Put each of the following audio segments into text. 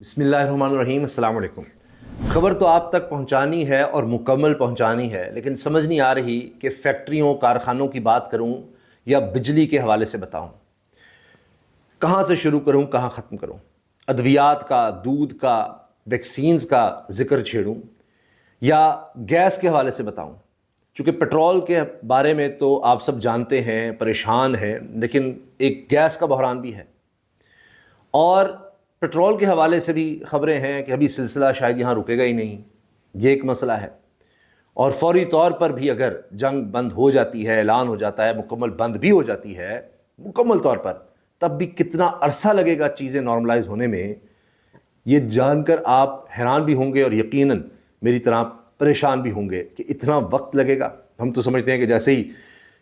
بسم اللہ الرحمن الرحیم. السلام علیکم. خبر تو آپ تک پہنچانی ہے اور مکمل پہنچانی ہے، لیکن سمجھ نہیں آ رہی کہ فیکٹریوں کارخانوں کی بات کروں یا بجلی کے حوالے سے بتاؤں. کہاں سے شروع کروں، کہاں ختم کروں؟ ادویات کا، دودھ کا، ویکسینز کا ذکر چھیڑوں یا گیس کے حوالے سے بتاؤں؟ چونکہ پیٹرول کے بارے میں تو آپ سب جانتے ہیں، پریشان ہیں، لیکن ایک گیس کا بحران بھی ہے. اور پیٹرول کے حوالے سے بھی خبریں ہیں کہ ابھی سلسلہ شاید یہاں رکے گا ہی نہیں. یہ ایک مسئلہ ہے. اور فوری طور پر بھی اگر جنگ بند ہو جاتی ہے، اعلان ہو جاتا ہے، مکمل بند بھی ہو جاتی ہے مکمل طور پر، تب بھی کتنا عرصہ لگے گا چیزیں نارملائز ہونے میں، یہ جان کر آپ حیران بھی ہوں گے اور یقیناً میری طرح پریشان بھی ہوں گے کہ اتنا وقت لگے گا. ہم تو سمجھتے ہیں کہ جیسے ہی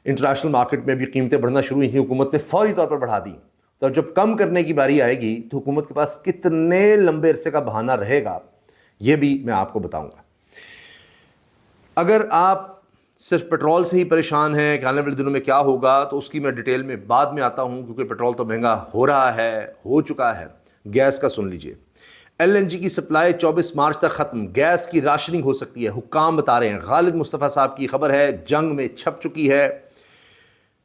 انٹرنیشنل مارکیٹ میں بھی قیمتیں بڑھنا شروع ہوئی تھیں، حکومت نے فوری طور پر بڑھا دی. تو جب کم کرنے کی باری آئے گی تو حکومت کے پاس کتنے لمبے عرصے کا بہانہ رہے گا، یہ بھی میں آپ کو بتاؤں گا. اگر آپ صرف پیٹرول سے ہی پریشان ہیں کہ آنے والے دنوں میں کیا ہوگا، تو اس کی میں ڈیٹیل میں بعد میں آتا ہوں، کیونکہ پیٹرول تو مہنگا ہو رہا ہے، ہو چکا ہے. گیس کا سن لیجئے. LNG کی سپلائی 24 مارچ تک ختم. گیس کی راشننگ ہو سکتی ہے، حکام بتا رہے ہیں. غالد مصطفیٰ صاحب کی خبر ہے، جنگ میں چھپ چکی ہے.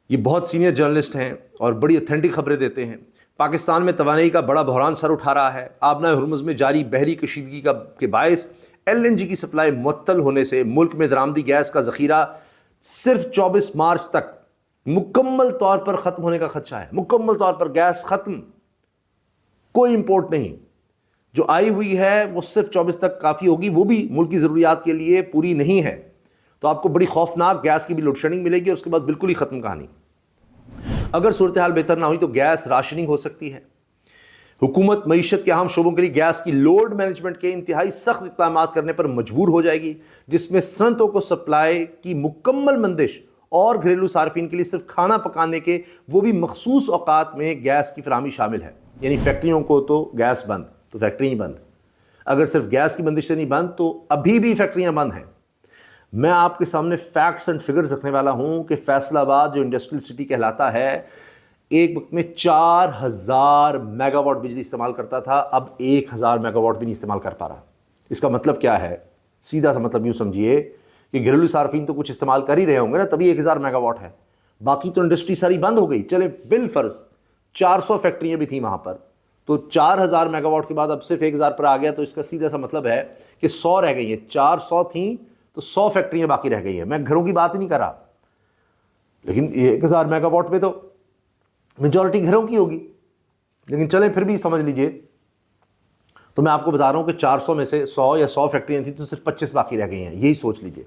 یہ بہت سینئر جرنلسٹ ہیں اور بڑی اتھینٹک خبریں دیتے ہیں. پاکستان میں توانائی کا بڑا بحران سر اٹھا رہا ہے. آبنائے ہرمز میں جاری بحری کشیدگی کے باعث LNG کی سپلائی معطل ہونے سے ملک میں درآمدی گیس کا ذخیرہ صرف 24 مارچ تک مکمل طور پر ختم ہونے کا خدشہ ہے. مکمل طور پر گیس ختم، کوئی امپورٹ نہیں. جو آئی ہوئی ہے وہ صرف 24 تک کافی ہوگی، وہ بھی ملک کی ضروریات کے لیے پوری نہیں ہے. تو آپ کو بڑی خوفناک گیس کی بھی لوڈ شیڈنگ ملے گی اور اس کے بعد بالکل ہی ختم کہانی. اگر صورتحال بہتر نہ ہوئی تو گیس راشننگ ہو سکتی ہے. حکومت معیشت کے اہم شعبوں کے لیے گیس کی لوڈ مینجمنٹ کے انتہائی سخت اقدامات کرنے پر مجبور ہو جائے گی، جس میں صنعتوں کو سپلائی کی مکمل بندش اور گھریلو صارفین کے لیے صرف کھانا پکانے کے وہ بھی مخصوص اوقات میں گیس کی فراہمی شامل ہے. یعنی فیکٹریوں کو تو گیس بند تو فیکٹری ہی بند. اگر صرف گیس کی بندش سے نہیں بند تو ابھی بھی فیکٹریاں بند ہیں. میں آپ کے سامنے فیکٹس اینڈ فگرز رکھنے والا ہوں کہ فیصل آباد جو انڈسٹریل سٹی کہلاتا ہے، ایک وقت میں 4000 میگا واٹ بجلی استعمال کرتا تھا، اب 1000 میگا واٹ بھی نہیں استعمال کر پا رہا. اس کا مطلب کیا ہے؟ سیدھا سا مطلب یوں سمجھیے کہ گھریلو صارفین تو کچھ استعمال کر ہی رہے ہوں گے نا، تبھی 1000 میگا واٹ ہے. باقی تو انڈسٹری ساری بند ہو گئی. چلے بالفرض 400 فیکٹریاں بھی تھیں وہاں پر، تو 4000 میگا واٹ کے بعد اب صرف 1000 پر آ گیا. تو اس کا سیدھا سا مطلب ہے کہ 100 رہ گئی ہیں. 400 تھیں تو 100 فیکٹریاں باقی رہ گئی ہیں. میں گھروں کی بات ہی نہیں کر رہا، لیکن 1000 میگا واٹ میں تو میجورٹی گھروں کی ہوگی. لیکن چلیں پھر بھی سمجھ لیجئے، تو میں آپ کو بتا رہا ہوں کہ 400 میں سے 100 یا 100 فیکٹریاں تھیں تو صرف 25 باقی رہ گئی ہیں. یہی سوچ لیجئے.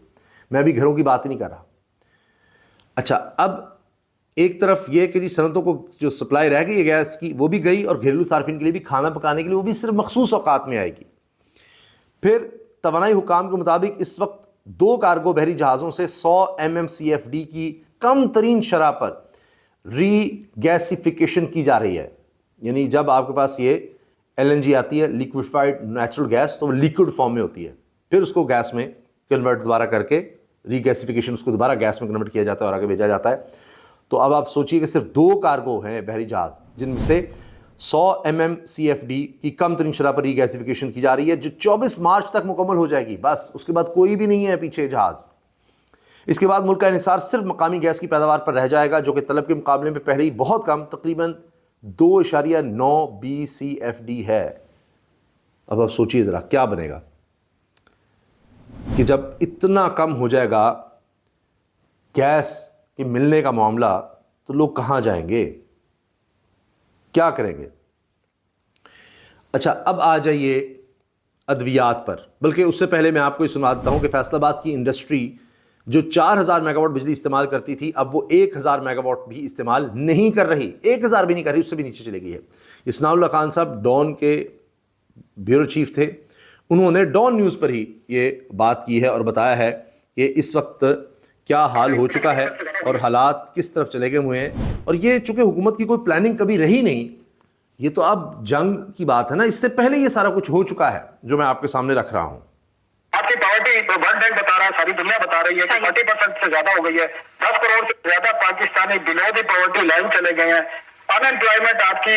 میں بھی گھروں کی بات ہی نہیں کر رہا. اچھا، اب ایک طرف یہ کہ صنعتوں کو جو سپلائی رہ گئی ہے گیس کی وہ بھی گئی، اور گھریلو صارفین کے لیے بھی کھانا پکانے کے لیے وہ بھی صرف مخصوص اوقات میں آئے گی. پھر توانائی حکام کے مطابق اس وقت 2 کارگو بحری جہازوں سے 100 MMCFD کی کم ترین شرح پر ری گیسیفیکیشن کی جا رہی ہے. یعنی جب آپ کے پاس یہ LNG آتی ہے، لیکویفائڈ نیچرل گیس، تو وہ لیکوڈ فارم میں ہوتی ہے، پھر اس کو گیس میں کنورٹ دوبارہ کر کے ری گیسیفیکیشن، اس کو دوبارہ گیس میں کنورٹ کیا جاتا ہے اور آگے بھیجا جاتا ہے. تو اب آپ سوچئے کہ صرف 2 کارگو ہیں بحری جہاز جن میں سے 100 MMCFD کی کم ترین شرح پر ری گیسیفیکیشن کی جا رہی ہے، جو 24 مارچ تک مکمل ہو جائے گی. بس اس کے بعد کوئی بھی نہیں ہے پیچھے جہاز. اس کے بعد ملک کا انحصار صرف مقامی گیس کی پیداوار پر رہ جائے گا، جو کہ طلب کے مقابلے میں پہلے ہی بہت کم، تقریباً 2.9 BCFD ہے. اب آپ سوچئے ذرا کیا بنے گا کہ جب اتنا کم ہو جائے گا گیس کے ملنے کا معاملہ، تو لوگ کہاں جائیں گے، کیا کریں گے؟ اچھا، اب آ جائیے ادویات پر. بلکہ اس سے پہلے میں آپ کو یہ سنا دیتا ہوں کہ فیصل آباد کی انڈسٹری جو 4000 میگا واٹ بجلی استعمال کرتی تھی، اب وہ 1000 میگا واٹ بھی استعمال نہیں کر رہی. 1000 بھی نہیں کر رہی، اس سے بھی نیچے چلے گئی ہے. ثناء اللہ خان صاحب ڈان کے بیورو چیف تھے، انہوں نے ڈان نیوز پر ہی یہ بات کی ہے اور بتایا ہے کہ اس وقت کیا حال ہو چکا ہے اور حالات کس طرف چلے گئے ہوئے ہیں. اور یہ چونکہ حکومت کی کوئی پلاننگ کبھی رہی نہیں، یہ تو اب جنگ کی بات ہے نا، اس سے پہلے یہ سارا کچھ ہو چکا ہے جو میں آپ کے سامنے رکھ رہا ہوں. آپ کی پاورٹی ورلڈ بینک بتا رہا ہے، ساری دنیا بتا رہی ہے کہ 40% سے زیادہ ہو گئی ہے. 10 کروڑ سے زیادہ پاکستانی بلو دی پاورٹی لائن چلے گئے ہیں. ان امپلائمنٹ آپ کی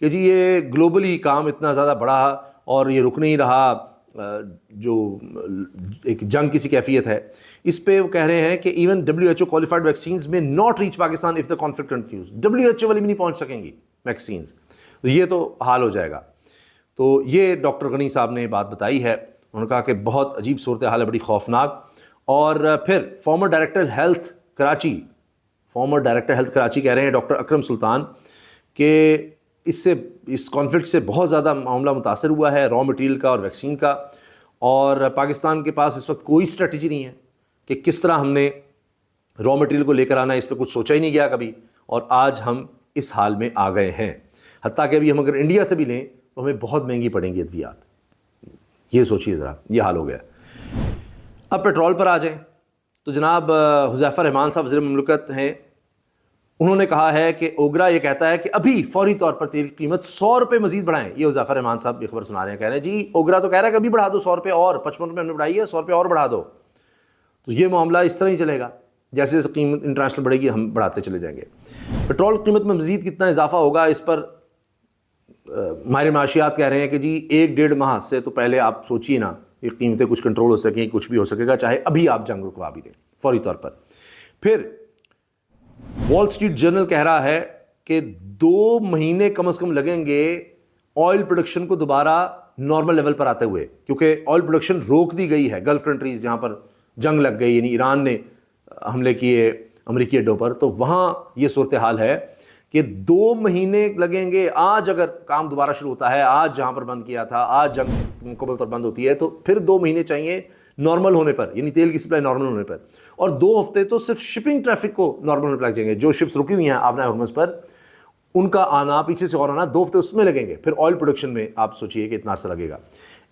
کہ جی یہ گلوبلی کام اتنا زیادہ بڑھا اور یہ رک نہیں رہا، جو ایک جنگ کی سی کیفیت ہے، اس پہ وہ کہہ رہے ہیں کہ even WHO qualified vaccines may not reach Pakistan if the conflict continues. WHO والی بھی نہیں پہنچ سکیں گی ویکسینز، تو یہ تو حال ہو جائے گا. تو یہ ڈاکٹر غنی صاحب نے بات بتائی ہے. انہوں نے کہا کہ بہت عجیب صورتحال ہے، بڑی خوفناک. اور پھر فارمر ڈائریکٹر ہیلتھ کراچی کہہ رہے ہیں ڈاکٹر اکرم سلطان کہ اس کانفلکٹ سے بہت زیادہ معاملہ متاثر ہوا ہے، را مٹیریل کا اور ویکسین کا، اور پاکستان کے پاس اس وقت کوئی اسٹریٹجی نہیں ہے کہ کس طرح ہم نے را مٹیریل کو لے کر آنا ہے. اس پہ کچھ سوچا ہی نہیں گیا کبھی، اور آج ہم اس حال میں آ گئے ہیں. حتیٰ کہ ابھی ہم اگر انڈیا سے بھی لیں تو ہمیں بہت مہنگی پڑیں گی ادویات. یہ سوچیے ذرا، یہ حال ہو گیا. اب پیٹرول پر آ جائیں تو جناب حذیفہ رحمان صاحب وزیر مملکت ہیں، انہوں نے کہا ہے کہ اوگرا یہ کہتا ہے کہ ابھی فوری طور پر تیل کی قیمت 100 روپے مزید بڑھائیں. یہ حذیفہ رحمان صاحب یہ خبر سنا رہے ہیں، کہہ رہے ہیں جی اوگرا تو کہہ رہا ہے کہ ابھی بڑھا دو 100 روپے اور، 55 روپے ہم نے بڑھائی ہے، 100 روپے اور بڑھا دو. تو یہ معاملہ اس طرح ہی چلے گا، جیسے جیسے قیمت انٹرنیشنل بڑھے گی ہم بڑھاتے چلے جائیں گے. پیٹرول قیمت میں مزید کتنا اضافہ ہوگا، اس پر ماہر معاشیات کہہ رہے ہیں کہ جی 1-1.5 ماہ سے تو پہلے آپ سوچیے نا یہ قیمتیں کچھ کنٹرول ہو سکیں، کچھ بھی ہو سکے گا، چاہے ابھی آپ جنگ رکوا بھی دیں فوری طور پر. پھر وال اسٹریٹ جرنل کہہ رہا ہے کہ 2 مہینے کم از کم لگیں گے آئل پروڈکشن کو دوبارہ نارمل لیول پر آتے ہوئے، کیونکہ آئل پروڈکشن روک دی گئی ہے گلف کنٹریز جہاں پر جنگ لگ گئی، یعنی ایران نے حملے کیے امریکی اڈوں پر، تو وہاں یہ صورتحال ہے کہ 2 مہینے لگیں گے. آج اگر کام دوبارہ شروع ہوتا ہے، آج جہاں پر بند کیا تھا، آج جنگ مکمل طور بند ہوتی ہے، تو پھر 2 مہینے چاہیے نارمل ہونے پر، یعنی تیل کی سپلائی نارمل ہونے پر. اور 2 ہفتے تو صرف شپنگ ٹریفک کو نارمل ہونے پر لگ جائیں گے. جو شپس رکی ہوئی ہیں آبنائے ہرمز پر، ان کا آنا پیچھے سے اور آنا 2 ہفتے اس میں لگیں گے. پھر آئل پروڈکشن میں آپ سوچئے کہ اتنا عرصہ لگے گا.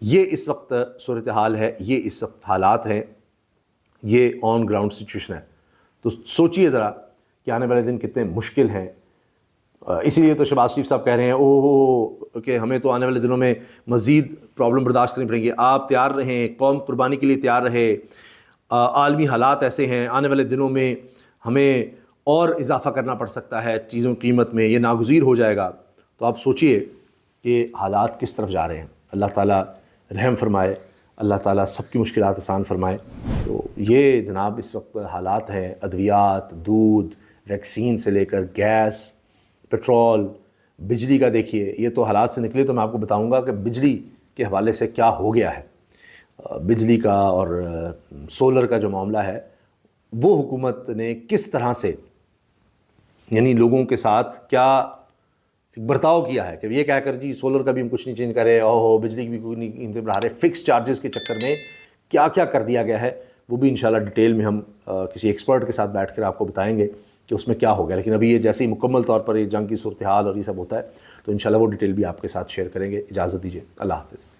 یہ اس وقت صورتحال ہے، یہ اس وقت حالات ہیں، یہ آن گراؤنڈ سچویشن ہے. تو سوچئے ذرا کہ آنے والے دن کتنے مشکل ہیں. اسی لیے تو شہباز شریف صاحب کہہ رہے ہیں کہ ہمیں تو آنے والے دنوں میں مزید پرابلم برداشت کرنی پڑیں گی. آپ تیار رہیں، قوم قربانی کے لیے تیار رہے. عالمی حالات ایسے ہیں، آنے والے دنوں میں ہمیں اور اضافہ کرنا پڑ سکتا ہے چیزوں کی قیمت میں، یہ ناگزیر ہو جائے گا. تو آپ سوچئے کہ حالات کس طرف جا رہے ہیں. اللہ تعالیٰ رحم فرمائے، اللہ تعالیٰ سب کی مشکلات آسان فرمائے. تو یہ جناب اس وقت حالات ہیں. ادویات، دودھ، ویکسین سے لے کر گیس، پیٹرول، بجلی کا دیکھیے. یہ تو حالات سے نکلے تو میں آپ کو بتاؤں گا کہ بجلی کے حوالے سے کیا ہو گیا ہے. بجلی کا اور سولر کا جو معاملہ ہے، وہ حکومت نے کس طرح سے یعنی لوگوں کے ساتھ کیا برتاؤ کیا ہے کہ یہ کہہ کر جی سولر کا بھی ہم کچھ نہیں چینج کرے، بجلی کی بھی کوئی نہیں قیمتیں بڑھا رہے. فکس چارجز کے چکر میں کیا کیا کر دیا گیا ہے، وہ بھی انشاءاللہ ڈیٹیل میں ہم کسی ایکسپرٹ کے ساتھ بیٹھ کر آپ کو بتائیں گے کہ اس میں کیا ہو گیا. لیکن ابھی یہ جیسے ہی مکمل طور پر یہ جنگ کی صورتحال اور یہ سب ہوتا ہے تو انشاءاللہ وہ ڈیٹیل بھی آپ کے ساتھ شیئر کریں گے. اجازت دیجیے، اللہ حافظ.